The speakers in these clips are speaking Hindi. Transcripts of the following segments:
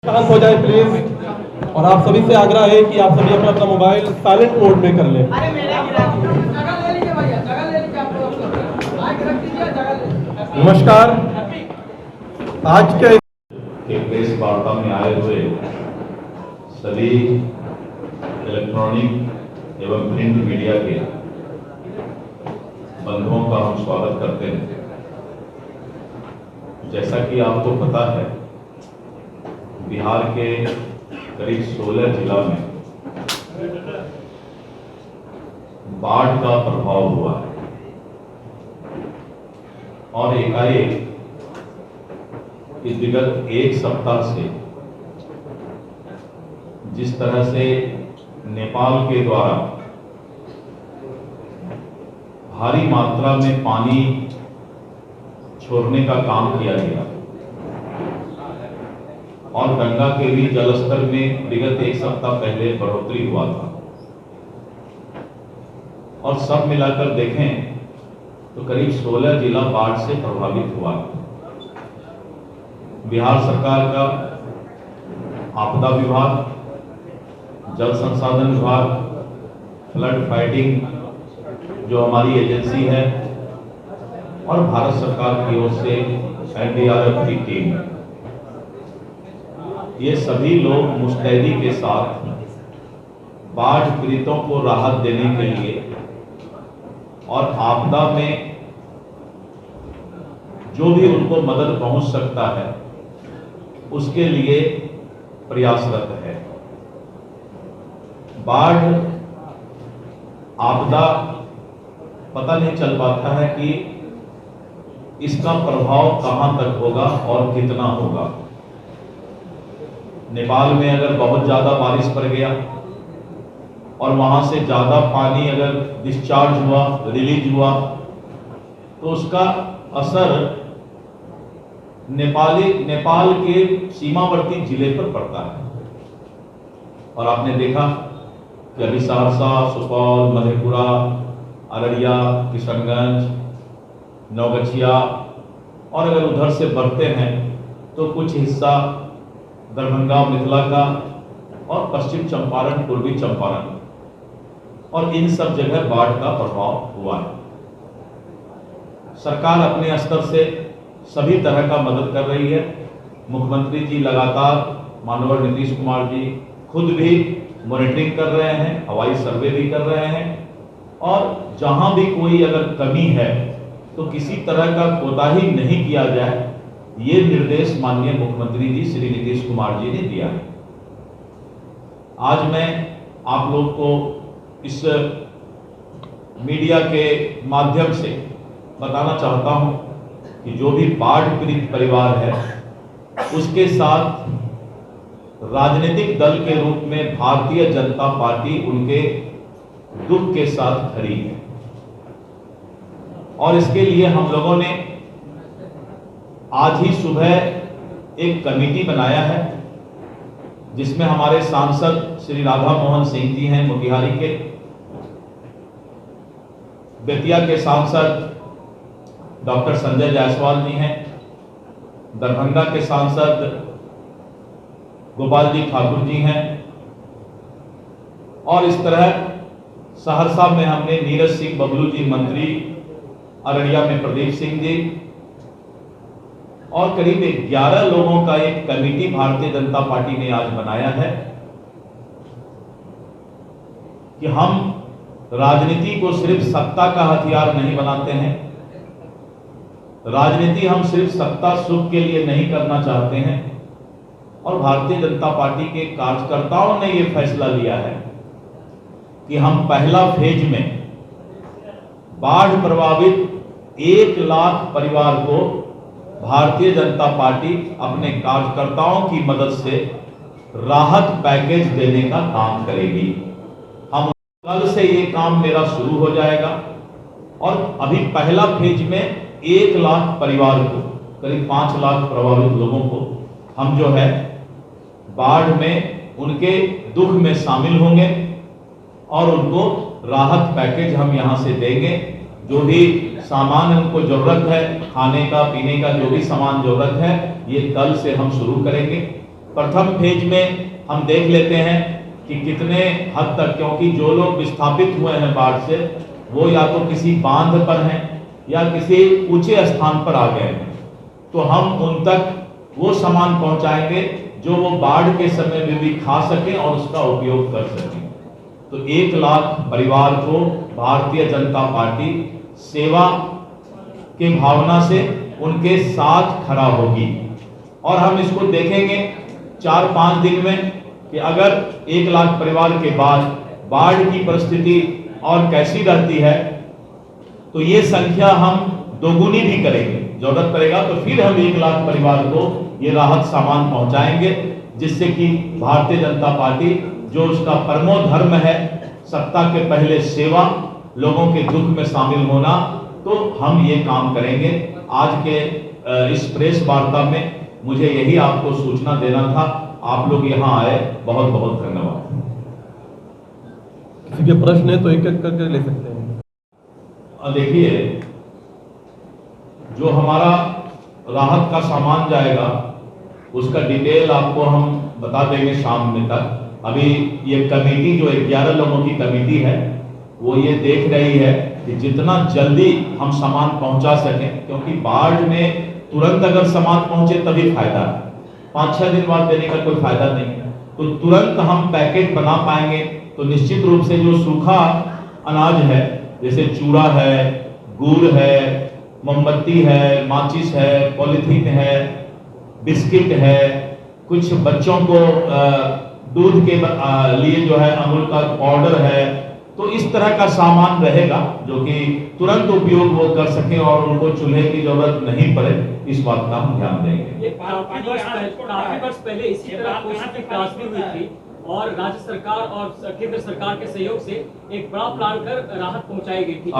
शांत हो जाए प्लीज। और आप सभी से आग्रह है कि आप सभी अपना अपना मोबाइल साइलेंट मोड में कर लें। नमस्कार। आज के प्रेस वार्ता में आए हुए सभी इलेक्ट्रॉनिक एवं प्रिंट मीडिया के बंधुओं का हम स्वागत करते हैं। जैसा कि आपको पता है, बिहार के करीब 16 जिला में बाढ़ का प्रभाव हुआ है और एकाएक इस विगत एक सप्ताह से जिस तरह से नेपाल के द्वारा भारी मात्रा में पानी छोड़ने का काम किया गया और गंगा के भी जलस्तर में विगत एक सप्ताह पहले बढ़ोतरी हुआ था और सब मिलाकर देखें तो करीब 16 जिला बाढ़ से प्रभावित हुआ है। बिहार सरकार का आपदा विभाग, जल संसाधन विभाग, फ्लड फाइटिंग जो हमारी एजेंसी है और भारत सरकार की ओर से एनडीआरएफ की टीम, ये सभी लोग मुस्तैदी के साथ बाढ़ पीड़ितों को राहत देने के लिए और आपदा में जो भी उनको मदद पहुंच सकता है उसके लिए प्रयासरत है। बाढ़ आपदा पता नहीं चल पाता है कि इसका प्रभाव कहां तक होगा और कितना होगा। नेपाल में अगर बहुत ज्यादा बारिश पड़ गया और वहां से ज्यादा पानी अगर डिस्चार्ज हुआ, रिलीज हुआ, तो उसका असर नेपाल के सीमावर्ती जिले पर पड़ता है। और आपने देखा कि अभी सहरसा, सुपौल, मधेपुरा, अररिया, किशनगंज, नौगछिया और अगर उधर से बढ़ते हैं तो कुछ हिस्सा दरभंगा, मिथिला का और पश्चिम चंपारण, पूर्वी चंपारण, और इन सब जगह बाढ़ का प्रभाव हुआ है। सरकार अपने स्तर से सभी तरह का मदद कर रही है। मुख्यमंत्री जी लगातार, माननीय नीतीश कुमार जी खुद भी मॉनिटरिंग कर रहे हैं, हवाई सर्वे भी कर रहे हैं और जहां भी कोई अगर कमी है तो किसी तरह का कोताही नहीं किया जाए, ये निर्देश माननीय मुख्यमंत्री जी श्री नीतीश कुमार जी ने दिया है। आज मैं आप लोग को इस मीडिया के माध्यम से बताना चाहता हूं कि जो भी बाढ़ पीड़ित परिवार है उसके साथ राजनीतिक दल के रूप में भारतीय जनता पार्टी उनके दुख के साथ खड़ी है और इसके लिए हम लोगों ने आज ही सुबह एक कमेटी बनाया है जिसमें हमारे सांसद श्री राधा मोहन सिंह जी हैं मोतिहारी के, बेतिया के सांसद डॉक्टर संजय जायसवाल जी हैं, दरभंगा के सांसद गोपाल जी ठाकुर जी हैं और इस तरह सहरसा में हमने नीरज सिंह बबलू जी मंत्री, अररिया में प्रदीप सिंह जी और करीब 11 लोगों का एक कमेटी भारतीय जनता पार्टी ने आज बनाया है कि हम राजनीति को सिर्फ सत्ता का हथियार नहीं बनाते हैं। राजनीति हम सिर्फ सत्ता सुख के लिए नहीं करना चाहते हैं और भारतीय जनता पार्टी के कार्यकर्ताओं ने यह फैसला लिया है कि हम पहला फेज में बाढ़ प्रभावित 1 लाख परिवार को भारतीय जनता पार्टी अपने कार्यकर्ताओं की मदद से राहत पैकेज देने का काम करेगी। हम कल से ये काम मेरा शुरू हो जाएगा और अभी पहला फेज में 1 लाख परिवार को, करीब 5 लाख प्रभावित लोगों को हम जो है बाढ़ में उनके दुख में शामिल होंगे और उनको राहत पैकेज हम यहां से देंगे। जो भी सामान उनको जरूरत है, खाने का, पीने का जो भी सामान जरूरत है, ये कल से हम शुरू करेंगे प्रथम फेज में हम देख लेते हैं कि कितने हद तक, क्योंकि जो लोग विस्थापित हुए हैं बाढ़ से वो या तो किसी बांध पर हैं या किसी ऊंचे स्थान पर आ गए हैं, तो हम उन तक वो सामान पहुंचाएंगे जो वो बाढ़ के समय में भी खा सकें और उसका उपयोग कर सकें। तो 1 लाख परिवार को भारतीय जनता पार्टी सेवा के भावना से उनके साथ खड़ा होगी और हम इसको देखेंगे 4-5 दिन में कि अगर 1 लाख परिवार के बाद बाढ़ की परिस्थिति और कैसी रहती है तो ये संख्या हम दोगुनी भी करेंगे। जरूरत पड़ेगा तो फिर हम 1 लाख परिवार को ये राहत सामान पहुंचाएंगे, जिससे कि भारतीय जनता पार्टी जो उसका परमो धर्म है, सत्ता के पहले सेवा, लोगों के दुख में शामिल होना, तो हम ये काम करेंगे। आज के इस प्रेस वार्ता में मुझे यही आपको सूचना देना था। आप लोग यहाँ आए, बहुत बहुत धन्यवाद। किसी के प्रश्न है तो एक एक करके ले सकते हैं। देखिए, जो हमारा राहत का सामान जाएगा उसका डिटेल आपको हम बता देंगे शाम में तक। अभी ये कमेटी जो 11 लोगों की कमेटी है वो ये देख रही है कि जितना जल्दी हम सामान पहुंचा सकें, क्योंकि बाढ़ में तुरंत अगर सामान पहुंचे तभी फायदा है, 5-6 दिन बाद देने का कोई फायदा नहीं है। तो तुरंत हम पैकेट बना पाएंगे तो निश्चित रूप से जो सूखा अनाज है, जैसे चूड़ा है, गुड़ है, मोमबत्ती है, माचिस है, पॉलीथीन है, बिस्किट है, कुछ बच्चों को दूध के लिए जो है अमूल का पाउडर है, तो इस तरह का सामान रहेगा जो कि तुरंत उपयोग वो कर सके और उनको चूल्हे की जरूरत नहीं पड़े। इस बात का हम ध्यान देंगे। काफी वर्ष पहले इसी तरह कोशिश की ट्रांसफर हुई थी और राज्य सरकार और केंद्र सरकार के सहयोग से एक बड़ा प्लान कर राहत पहुंचाई गई थी।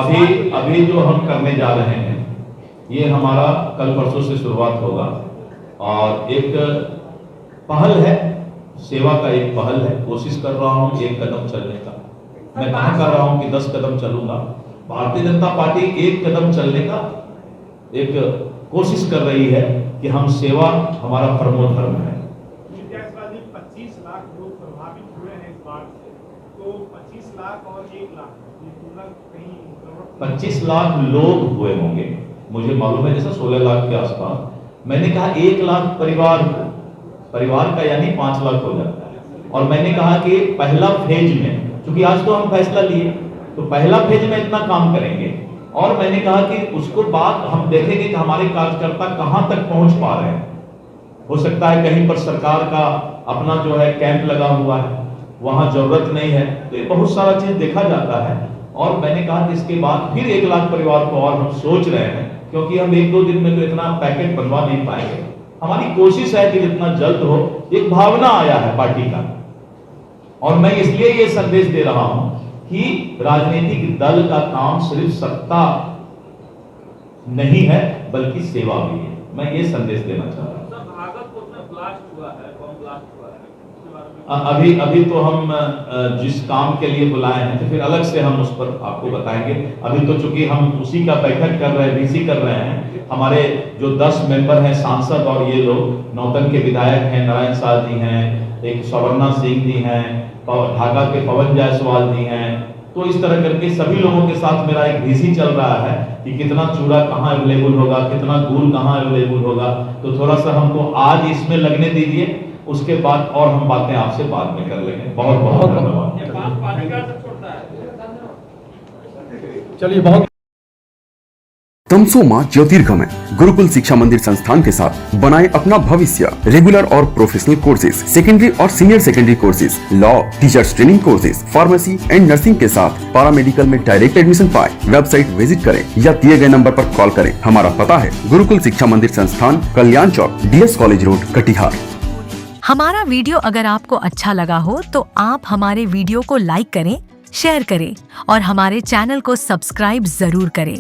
अभी जो हम करने जा रहे हैं ये हमारा कल परसों से शुरुआत होगा और एक पहल है, सेवा का एक पहल है। कोशिश कर रहा हूं 1 कदम चलने का। मैं कहां कर रहा हूं कि 10 कदम चलूंगा। भारतीय जनता पार्टी 1 कदम चलने का एक कोशिश कर रही है कि हम सेवा हमारा परमो धर्म है। 25 लाख लोग प्रभावित हुए हैं इस बाढ़ से, तो 25 लाख और 1 लाख ये तुलना कहीं 25 लाख लोग हुए होंगे, मुझे मालूम है, जैसा 16 लाख के आसपास। मैंने कहा 1 लाख परिवार का यानी 5 लाख हो जाता है। और मैंने कहा कि पहला फेज में, क्योंकि आज तो हम फैसला लिए, तो पहला फेज में इतना काम करेंगे और मैंने कहा कि उसको बाद हम देखेंगे कि हमारे कार्यकर्ता कहां तक पहुंच पा रहे हैं। हो सकता है कहीं पर सरकार का अपना जो है कैंप लगा हुआ है, वहां जरूरत नहीं है, तो ये बहुत सारा चीज देखा जाता है। और मैंने कहा कि इसके बाद फिर 1 लाख परिवार को और हम सोच रहे हैं, क्योंकि हम 1-2 दिन में तो इतना पैकेट बनवा नहीं पाएंगे। हमारी कोशिश है कि जितना जल्द हो। एक भावना आया है पार्टी का और मैं इसलिए ये संदेश दे रहा हूं कि राजनीतिक दल का काम सिर्फ सत्ता नहीं है बल्कि सेवा भी है। मैं ये संदेश देना चाह रहा हूं। अभी तो हम जिस काम के लिए बुलाए हैं तो फिर अलग से हम उस पर आपको बताएंगे। अभी तो चूंकि हम उसी का बैठक कर रहे हैं, वीसी कर रहे हैं। हमारे जो 10 मेंबर हैं सांसद और ये लोग नौतन के विधायक हैं, नारायण साह जी हैं, एक सवर्णा सिंह जी हैं, ढाका के पवन जायसवाल जी हैं। तो इस तरह करके सभी लोगों के साथ मेरा एक वीसी चल रहा है कि कितना चूड़ा कहाँ अवेलेबल होगा, कितना गुड़ कहाँ अवेलेबल होगा। तो थोड़ा सा हमको आज इसमें लगने दीजिए, उसके बाद और हम बातें आपसे बाद में कर लेंगे। बहुत बहुत धन्यवाद। चलिए, बहुत तमसो मां ज्योतिर्गमय गुरुकुल शिक्षा मंदिर संस्थान के साथ बनाए अपना भविष्य। रेगुलर और प्रोफेशनल कोर्सेज, सेकेंडरी और senior secondary courses, law, teachers training courses, pharmacy and nursing के साथ पैरामेडिकल में डायरेक्ट एडमिशन पाए। वेबसाइट विजिट करें या दिए गए नंबर पर कॉल करें। हमारा पता है गुरुकुल शिक्षा मंदिर संस्थान, कल्याण चौक, DS कॉलेज रोड, कटिहार। हमारा वीडियो अगर आपको अच्छा लगा हो तो आप हमारे वीडियो को लाइक करें, शेयर करें और हमारे चैनल को सब्सक्राइब जरूर करें।